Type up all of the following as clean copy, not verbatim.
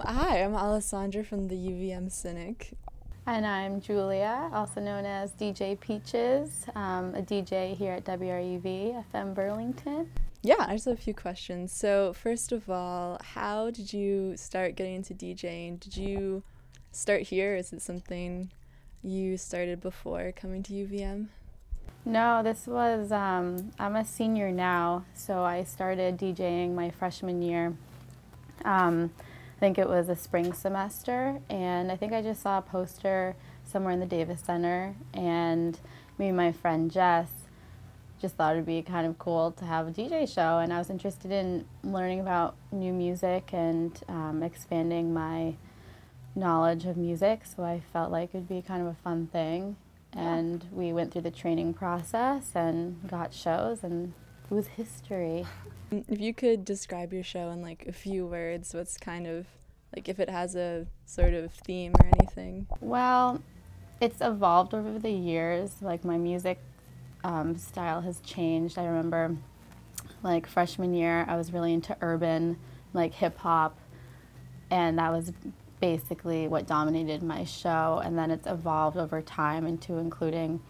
Hi, I'm Alessandra from the UVM Cynic. And I'm Julia, also known as DJ Peaches, a DJ here at WRUV FM Burlington. Yeah, I just have a few questions. So, first of all, how did you start getting into DJing? Did you start here? Is it something you started before coming to UVM? No, this was, I'm a senior now, so I started DJing my freshman year. I think it was a spring semester, and I think I just saw a poster somewhere in the Davis Center, and me and my friend Jess just thought it'd be kind of cool to have a DJ show, and I was interested in learning about new music and expanding my knowledge of music, so I felt like it'd be kind of a fun thing. And we went through the training process and got shows, and it was history. If you could describe your show in like a few words, what's kind of like if it has a sort of theme or anything? Well, it's evolved over the years. Like my music style has changed. I remember like freshman year, I was really into urban, like hip hop, and that was basically what dominated my show. And then it's evolved over time into including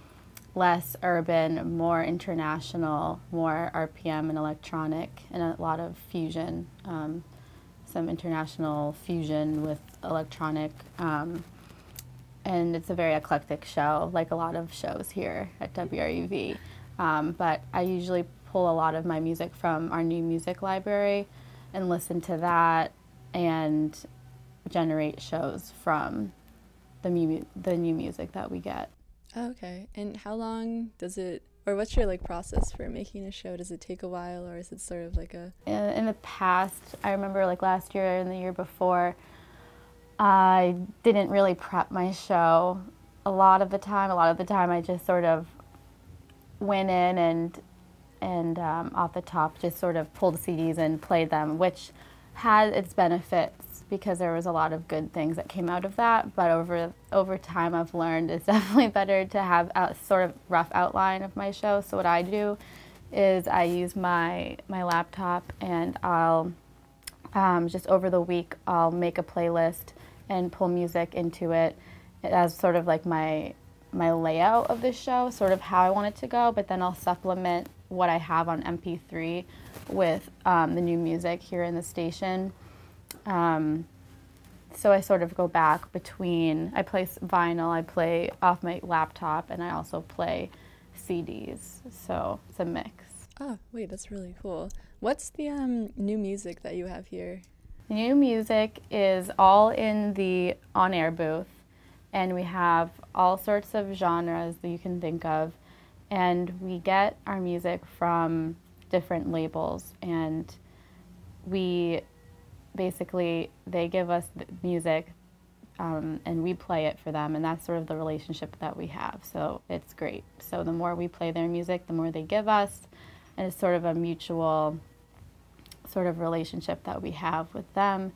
less urban, more international, more RPM and electronic, and a lot of fusion, some international fusion with electronic. And it's a very eclectic show, like a lot of shows here at WRUV. But I usually pull a lot of my music from our new music library and listen to that and generate shows from the new music that we get. Oh, okay. And how long does it, or what's your like process for making a show? Does it take a while, or is it sort of like a... In the past, I remember like last year and the year before, I didn't really prep my show a lot of the time. A lot of the time I just sort of went in and off the top just sort of pulled CDs and played them, which had its benefits because there was a lot of good things that came out of that. But over time I've learned it's definitely better to have a sort of rough outline of my show. So what I do is I use my laptop, and I'll just over the week I'll make a playlist and pull music into it as sort of like my layout of the show, sort of how I want it to go, but then I'll supplement what I have on MP3 with the new music here in the station. So I sort of go back between, I play vinyl, I play off my laptop, and I also play CDs, so it's a mix. Oh, wait, that's really cool. What's the new music that you have here? The new music is all in the on-air booth, and we have all sorts of genres that you can think of, and we get our music from different labels, and we basically, they give us the music and we play it for them, and that's sort of the relationship that we have, so it's great. So the more we play their music, the more they give us, and it's sort of a mutual sort of relationship that we have with them.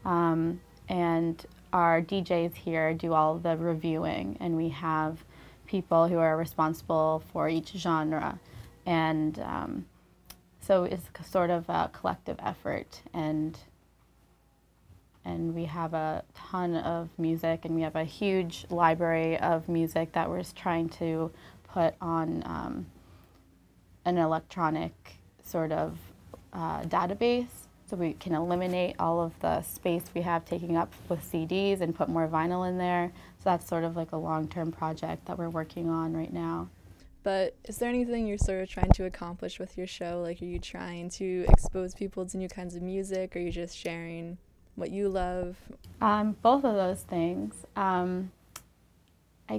And our DJs here do all the reviewing, and we have people who are responsible for each genre. And so it's sort of a collective effort, and we have a ton of music, and we have a huge library of music that we're trying to put on an electronic sort of database, so we can eliminate all of the space we have taking up with CDs and put more vinyl in there. So that's sort of like a long-term project that we're working on right now. But is there anything you're sort of trying to accomplish with your show? Like, are you trying to expose people to new kinds of music, or are you just sharing what you love? Both of those things. I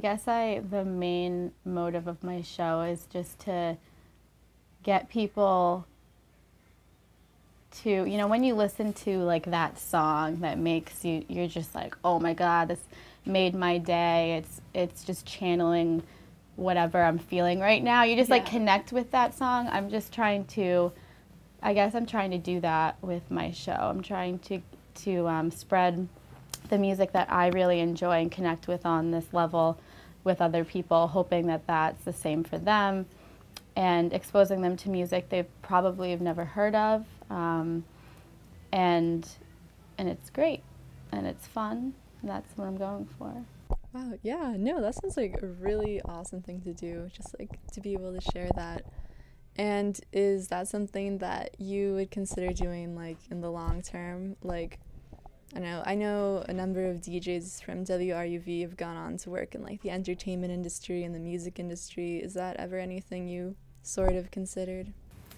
guess the main motive of my show is just to get people to, you know, when you listen to like that song that makes you, you're just like, oh my God, this made my day. It's just channeling whatever I'm feeling right now. You just like connect with that song. I'm just trying to, I guess I'm trying to do that with my show. I'm trying to spread the music that I really enjoy and connect with on this level with other people, hoping that that's the same for them, and exposing them to music they probably have never heard of, and it's great. and it's fun. And that's what I'm going for. Wow, yeah, no, that sounds like a really awesome thing to do, just like to be able to share that. And is that something that you would consider doing like in the long term? Like, I know a number of DJs from WRUV have gone on to work in like the entertainment industry and the music industry. Is that ever anything you sort of considered?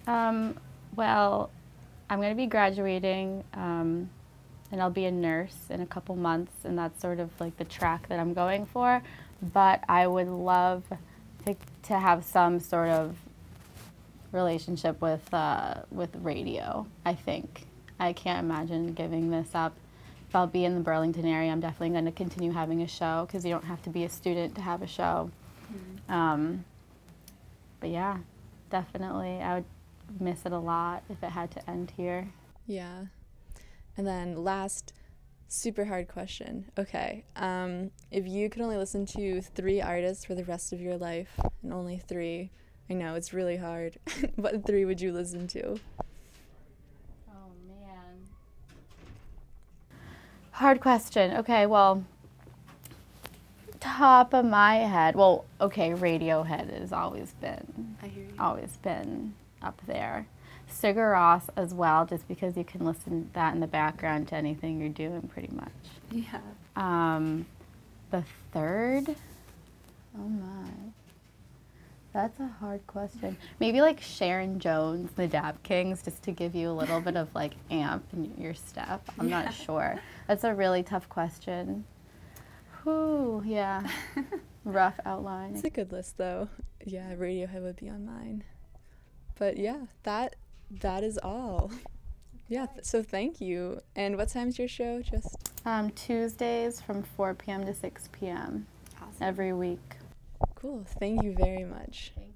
Well, I'm going to be graduating, and I'll be a nurse in a couple months, and that's sort of like the track that I'm going for. But I would love to have some sort of relationship with radio, I think. I can't imagine giving this up. If I'll be in the Burlington area, I'm definitely going to continue having a show, because you don't have to be a student to have a show. But yeah, definitely, I would miss it a lot if it had to end here. Yeah. And then last super hard question. Okay. If you could only listen to 3 artists for the rest of your life, and only 3, I know it's really hard, what 3 would you listen to? Oh man. Hard question. Okay, well, top of my head, well, okay, Radiohead has always been, I hear you. always been up there. Sigur Rós as well, just because you can listen to that in the background to anything you're doing pretty much. Yeah. The third, oh my, that's a hard question. Maybe like Sharon Jones, the Dap Kings, just to give you a little bit of like amp in your step. I'm not sure. That's a really tough question. Whew, yeah. Rough outline. It's a good list though. Yeah, Radiohead would be on mine. But yeah, that is all. Yeah, so thank you. And what time's your show? Just Tuesdays from 4 p.m. to 6 p.m. awesome. Every week. Cool. Thank you very much. Thank you.